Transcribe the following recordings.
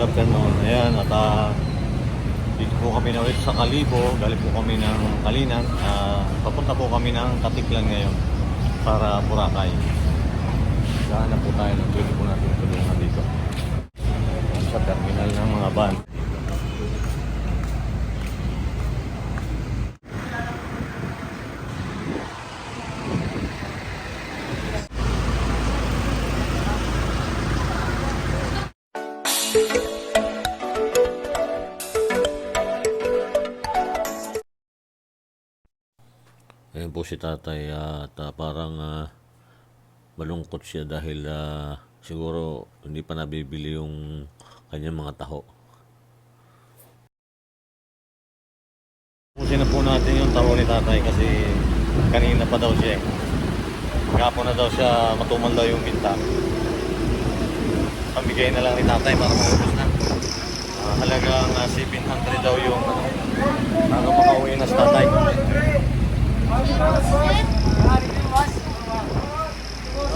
good afternoon. Ayan, at dito po kami na ulit sa Kalibo. Galing po kami ng Kalinan. Papunta po kami ng Katiklan ngayon para Boracay. Saan na po tayo ng pwede po natin tulungan dito sa terminal ng mga van. Ayan po si tatay at parang malungkot siya dahil siguro hindi pa nabibili yung kanyang mga taho. Pusin na po natin yung taho ni tatay kasi kanina pa daw siya Kahapon na daw siya matumal daw yung binta. Pambigay na lang ni tatay para maubos na. Halagang 700 daw yung para makauwi na sa tatay.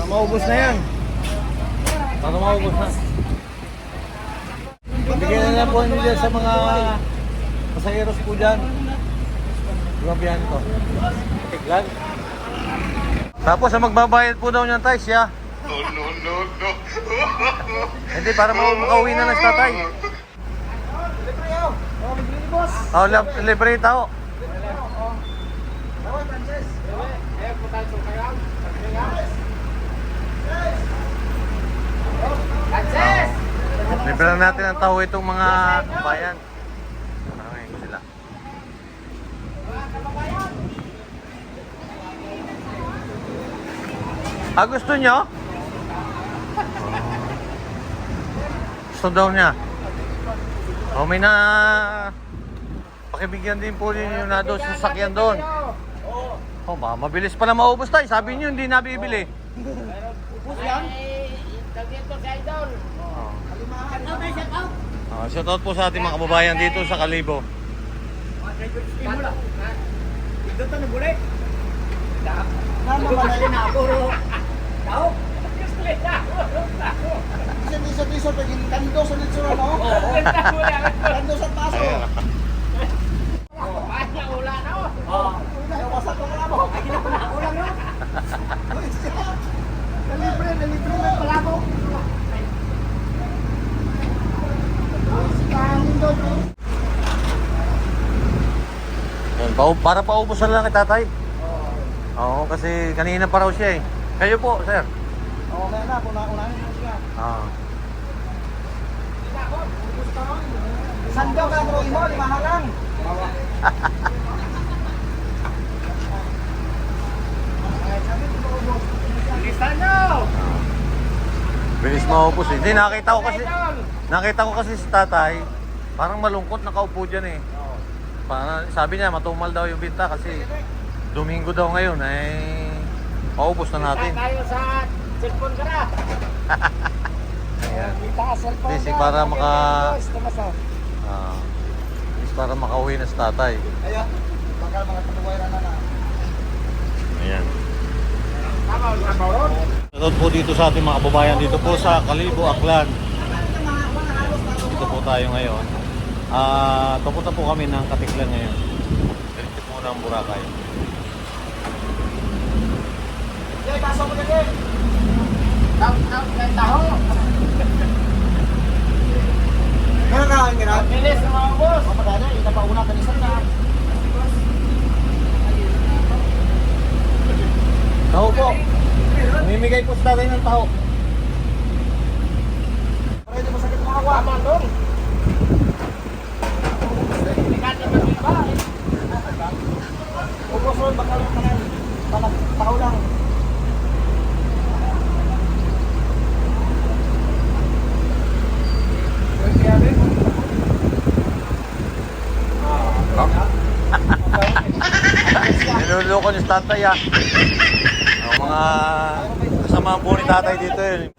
Maubos na yan. Para maubos na. Bigyan na lang po nila sa mga pasaheros po dyan. Grabihan ko. Tiglan. Tapos ang magbabayad po daw niyan tayo siya. No. Hindi, para makauwi na lang sa tatay. Libre tao. Libre lang natin ang tao itong mga bayan. Maraming ko sila. Gusto nyo? Gusto daw niya. May na pakibigyan din po ninyo na doon sa sasakyan doon. Ba, mabilis pala maubos tayo. Sabi niyo hindi nabibili. Ubus yan? Dito sa idol. Shout out po sa ating mga kababayan dito sa Kalibo. Dito na buli. Na puro. Tao. Isa pagin kando sa nitsura mo. Kando sa paso. Panya ula na oh. Wasak ko na mo. Ay gina pa na ulang no. Libre na pala mo. Para paubos na lang kay tatay. Oo, kasi kanina pa raw siya eh. Kayo po, sir. Oo, kaya na. Unahin mo siya. Sando ka mo, imo, limahalang. Bilisan nyo! Bilis maubos eh. Hindi, nakita ko kasi si tatay, parang malungkot nakaupo dyan eh. Parang, sabi niya, matumal daw yung binta kasi Domingo daw ngayon eh. Paubos na natin. Tayo sa cellphone ka na. Ayan. Busy para para makauwi na sa tatay. Ayan. Baka mga taluwayan na. Ayan. Shoutout po dito sa ating mga kababayan dito po sa Kalibo, Aklan. Dito po tayo ngayon. Papunta po kami ng Katiklan ngayon. Dito po ng Boracay. Okay, pasok mo na din. Taho. Meron ka ang gano'n? Bilis na mga boss. Magana, itapauna ka nisan na. Taho po. Namimigay po sa tatay ng taho. Para hindi masakit mga awa. Tama dong. Delikado na iba eh. Ubos ron, baka lang kanan. Taho lang. Niluloko niyo sa tatay ah. Ang mga kasama po ni tatay dito yun.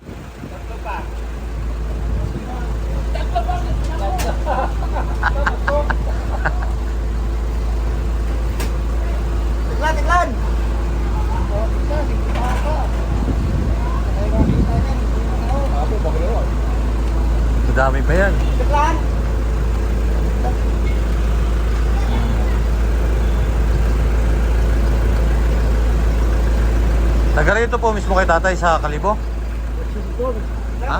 Tiklan! Madami pa yan. Deklan. Taga rito po mismo kay tatay sa Kalibo? Ha?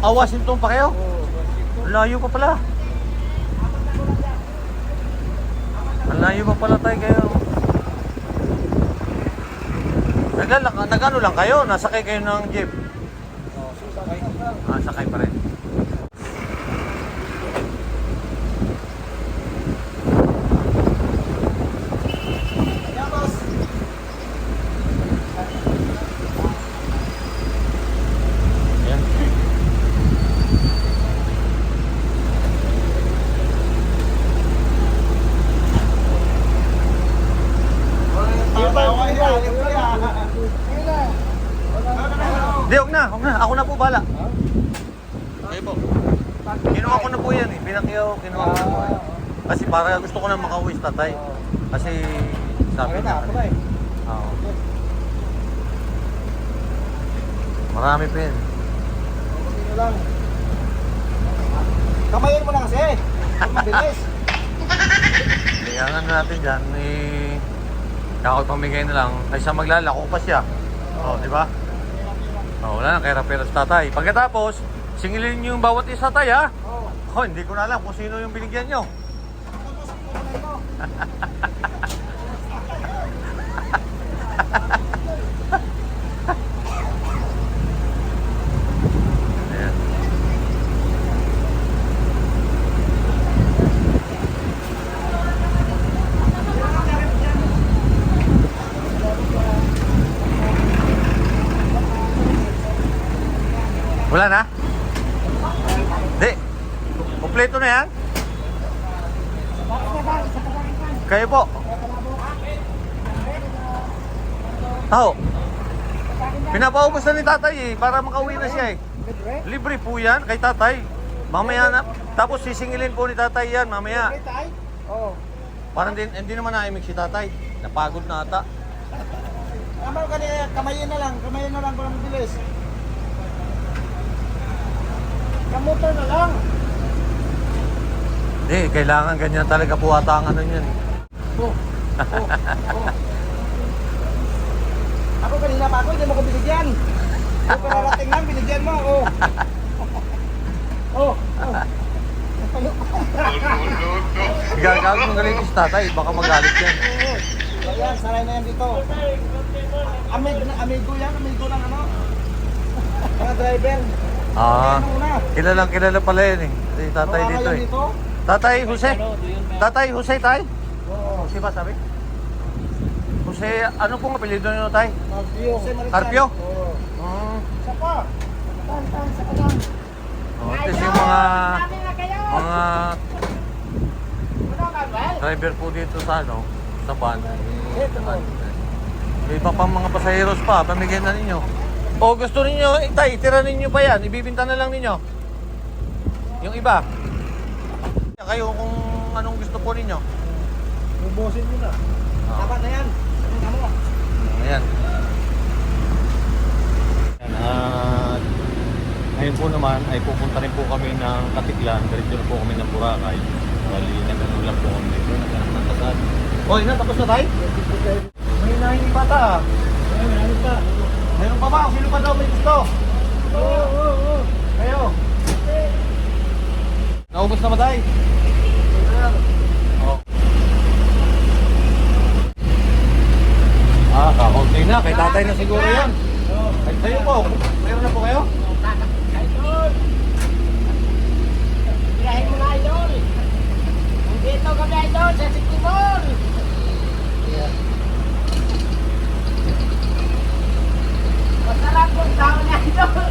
Ah, Washington pa kayo? Layo pa pala. Ang layo pa pala tayo kayo. Nagano lang kayo? Nasakay kayo ng jeep? Ah, sakay pa rin. Ayan. Di, huwag na. Ako na po bala. Okay po. Kinuha ko na po yan eh. Kinuha ko na po. Kasi para gusto ko na makauwi sa tatay. Kasi sabi niya. Oo. Marami pa yan. Kamayin mo na kasi. Mabilis. Kailangan natin dyan eh. Ako pamigay na lang. Ay siya maglalako pa siya. Oo, di ba? Oh, wala na, kaya pera sa tatay. Pagkatapos, singilin niyo yung bawat isa tatay ha. Oh, hindi ko na alam kung sino yung binigyan niyo. Ayan. Wala na? Di. Kompleto na yan? Kayo po. Oo. Pinapaubos na ni tatay eh, para makauwi na siya eh. Libre po yan kay tatay. Mamaya na. Tapos sisingilin po ni tatay yan mamaya. Oo. Parang hindi naman naimik si tatay. Napagod na ata. Tama ka niya, kamayin na lang para mabilis. Kamotor na lang. Hindi, kailangan ganyan talaga po ata ang ano niyan eh. Oh. Ako kanina pa ako, hindi mo ko binigyan. Yung kararating lang, binigyan mo. Oh. Oh. Gagawin mo galing si tatay, baka magalit yan. Ayan, saray na yan dito. Amigo ng ano? Mga driver. Ah, kilala pala yan eh. Si tatay Baka dito kayo eh. dito? Tatay Jose? Tatay Jose tay? Oo. Jose ba sabi? Jose, ano pong apelyido niyo tay? Carpio. Carpio? Oo. Isa pa. Sa kalang. Oh, ito yung mga driver po dito sa ano, sa van. May iba pang mga pasaheros pa, pamigyan na ninyo. O gusto ninyo, tay, tira ninyo pa yan, ibibinta na lang ninyo. Yung iba. Kayo kung anong gusto po ninyo. Ubusin nyo na. Tama na yan. Ano? Ayan. At ngayon po naman ay pupunta rin po kami ng Katiklan. Diretso na po kami ng Boracay. Bali, nag-ano lang po kami dito. Naghanap ng kasal. Oy, na, tapos na tayo? May nahing bata ah. Ano pa? Mayroon pa ba? Sino pa daw may gusto? Oo. Kayo. Naubos na ba tayo? Oh. Ah, kakaunti na. Kay tatay na siguro yan. Ay, kayo po. Mayroon na po kayo? Idol! Tirahin mo na, Idol! Dito kami, Idol, sa City Mall! Masarap yung tao niya, Idol!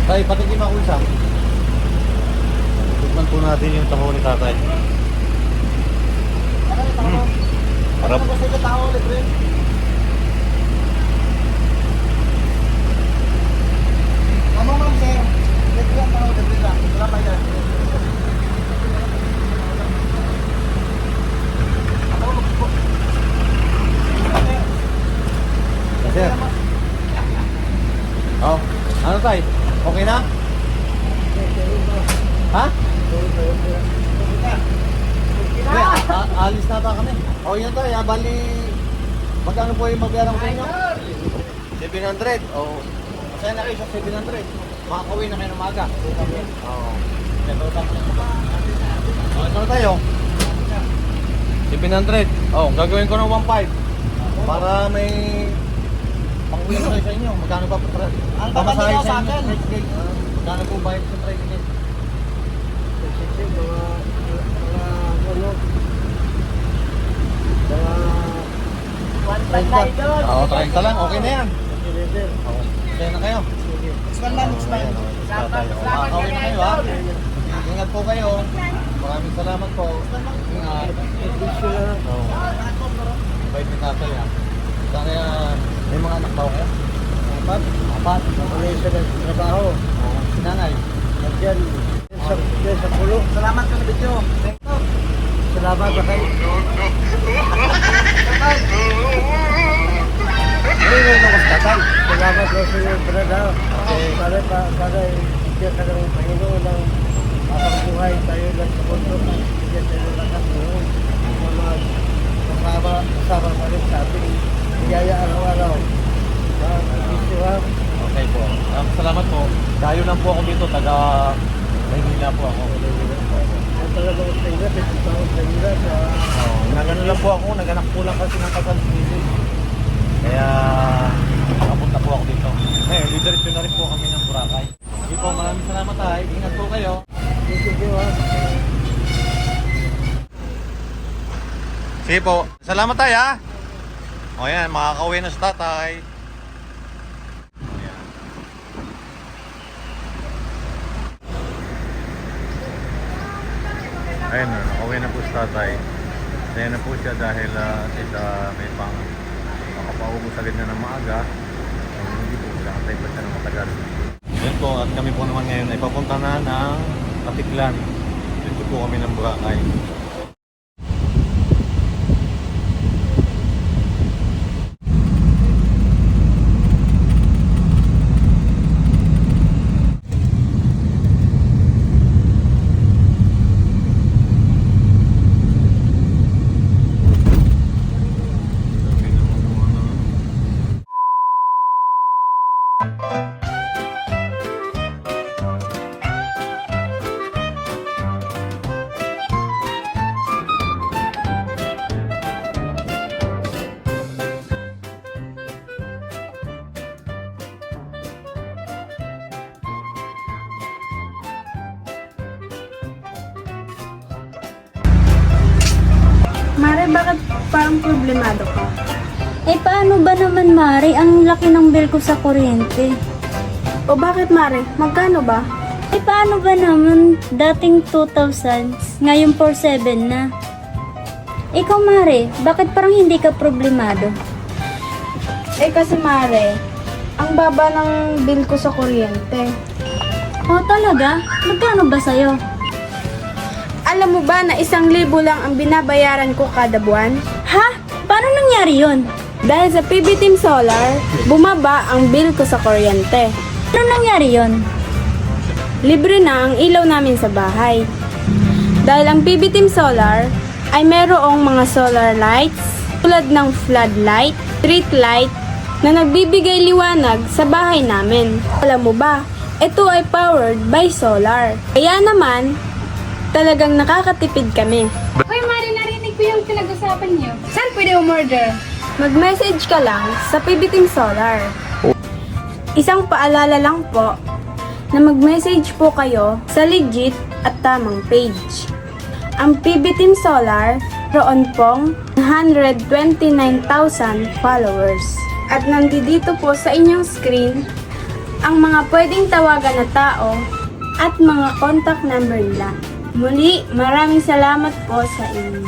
Tay, patikim ako isa. Tikman po natin yung taho ni tatay. Harap. Tatay, okay na? Ha? Hindi, alis na ata kami. O yun tayo, bali, magkano po yung mabayaran ko sa inyo? 700. O, masaya na kayo sa 700. Makakawin na kayo ng maga. Oo. Ito na tayo. 700. Oh, gagawin ko ng 1.5 para may pang-uwi na kayo sa inyo. Magkano ba po? Ang babalik ko sa akin. Magkano po bayad sa tricycle? Oo, 30 lang. Okay na yan. Oo. Kaya na kayo. Next man, next man. Makakawin na kayo ha. Ingat po kayo. Maraming salamat po. Ingat. Oo. Bait ni tatay ha. Sana may mga anak ba kayo? Apat. Apat. May isa na trabaho. Oo. Si nanay. Nandiyan. Sa pulo. Salamat ka na video. Thank you. Salamat ba kayo? Ngayon na mas tatay. Salamat po sa iyo, brada. Okay. Para ibigyan ka ng Panginoon ng buhay tayo lang sa mundo. Ibigyan tayo ng lakas noon. Kasama pa rin sa ating biyaya araw-araw. Okay po. Salamat po. Dayo lang po ako dito. Taga Maynila po ako. Talagang tingnan, ito taon sa ila sa... Nagano lang po ako. Naganak po lang kasi ng Kasal City. Kaya nakapunta po ako dito. Ngayon, didiretso na rin po kami ng Boracay. Sige po, maraming salamat ay. Ingat po kayo. Sige po. Salamat tayo ha. O yan, makakauwi na sa tatay. Ayun, nakauwi na po sa tatay. Kaya na po siya dahil may pang makapaubos agad na ng maaga. Hindi po, nakatay pa siya ng matagal. Yan po, at kami po naman ngayon ay papunta na ng Katiklan. Dito po kami ng Boracay. Mare, bakit parang problemado ka? Eh, paano ba naman, Mari? Ang laki ng bill ko sa kuryente. O bakit, Mare? Magkano ba? Eh, paano ba naman? Dating 2,000, ngayon 4,700 na. Ikaw, Mari, bakit parang hindi ka problemado? Eh kasi, Mare, ang baba ng bill ko sa kuryente. O, talaga? Magkano ba sa'yo? Alam mo ba na 1,000 lang ang binabayaran ko kada buwan? Ha? Paano nangyari yun? Dahil sa PB Team Solar, bumaba ang bill ko sa kuryente. Paano nangyari yun? Libre na ang ilaw namin sa bahay. Dahil ang PB Team Solar ay merong mga solar lights tulad ng floodlight, street light na nagbibigay liwanag sa bahay namin. Alam mo ba, ito ay powered by solar. Kaya naman, talagang nakakatipid kami. Hoy, Mari, narinig ko yung pinag-usapan niyo. Saan pwede umorder? Mag-message ka lang sa PB Team Solar. Isang paalala lang po na mag-message po kayo sa legit at tamang page. Ang PB Team Solar, roon pong 129,000 followers. At nandito po sa inyong screen ang mga pwedeng tawagan na tao at mga contact number nila. Muli, maraming salamat po sa inyo.